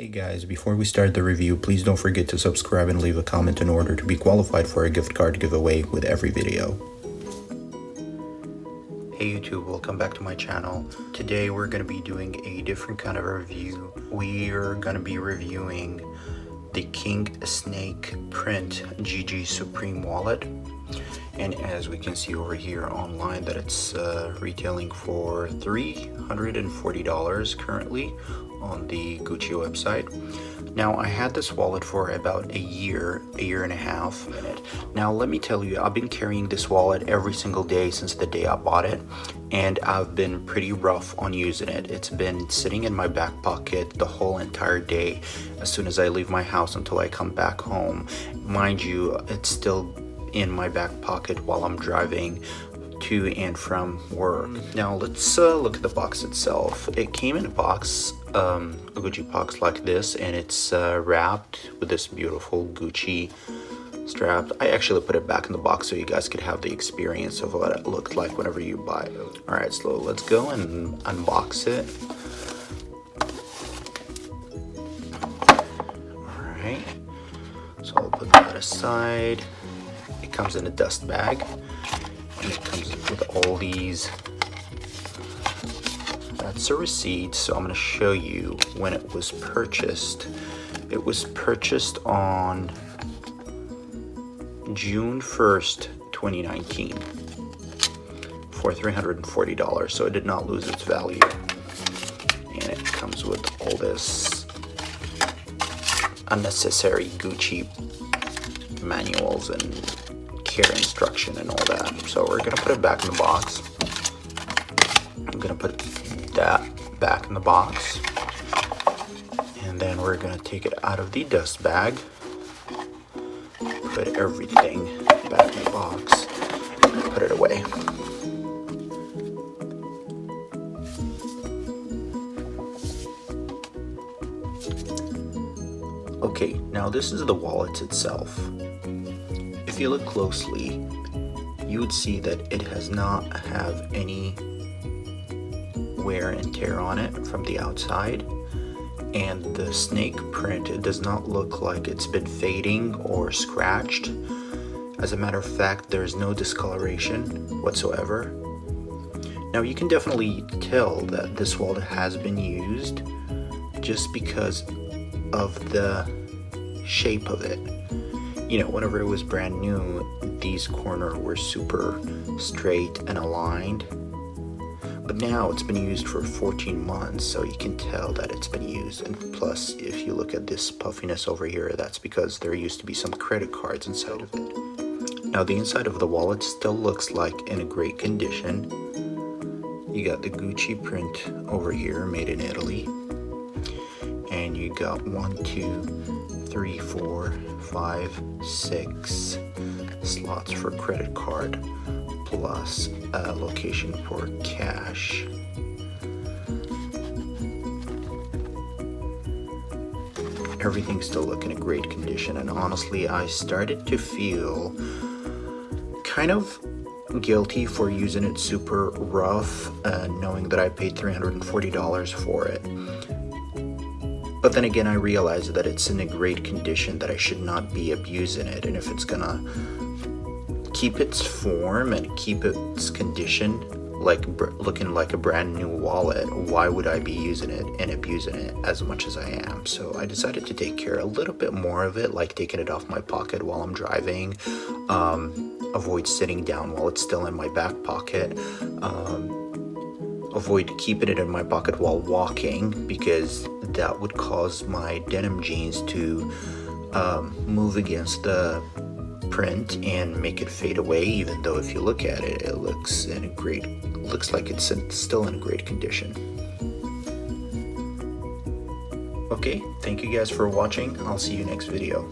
Hey guys, before we start the review, please don't forget to subscribe and leave a comment in order to be qualified for a gift card giveaway with every video. Hey YouTube, welcome back to my channel. Today we're going to be doing a different kind of review. We're going to be reviewing the King Snake Print GG Supreme wallet. And as we can see over here online that it's retailing for $340 currently on the Gucci website. Now I had this wallet for about a year and a half. Now let me tell you, I've been carrying this wallet every single day since the day I bought it, and I've been pretty rough on using it. It's been sitting in my back pocket the whole entire day as soon as I leave my house until I come back home. Mind you, it's still in my back pocket while I'm driving to and from work. Now let's look at the box itself. It came in a box, a Gucci box like this, and it's wrapped with this beautiful Gucci strap. I actually put it back in the box so you guys could have the experience of what it looked like whenever you buy it. Alright, so let's go and unbox it. Alright, so I'll put that aside. It comes in a dust bag, and it comes with all these. That's a receipt, so I'm going to show you when it was purchased. It was purchased on June 1st, 2019 for $340, so it did not lose its value. And it comes with all this unnecessary Gucci manuals and care instruction and all that. So we're gonna put it back in the box. I'm gonna put that back in the box, and then we're gonna take it out of the dust bag, put everything back in the box, and put it away. Okay, now this is the wallet itself. If you look closely, you would see that it has not have any wear and tear on it from the outside, and the snake print, it does not look like it's been fading or scratched. As a matter of fact, there's no discoloration whatsoever. Now you can definitely tell that this wallet has been used just because of the shape of it. You know, whenever it was brand new, these corners were super straight and aligned. But now it's been used for 14 months, so you can tell that it's been used. And plus, if you look at this puffiness over here, that's because there used to be some credit cards inside of it. Now the inside of the wallet still looks like in a great condition. You got the Gucci print over here, made in Italy. And you got 1, 2, 3, 4, 5, 6 slots for credit card, plus a location for cash. Everything's still looking in great condition, and honestly I started to feel kind of guilty for using it super rough, knowing that I paid $340 for it. But then again, I realized that it's in a great condition, that I should not be abusing it. And if it's gonna keep its form and keep its condition like looking like a brand new wallet, why would I be using it and abusing it as much as I am? So I decided to take care a little bit more of it, like taking it off my pocket while I'm driving, avoid sitting down while it's still in my back pocket, avoid keeping it in my pocket while walking, because that would cause my denim jeans to move against the print and make it fade away, even though if you look at it, it looks like it's still in great condition. Okay, thank you guys for watching. I'll see you next video.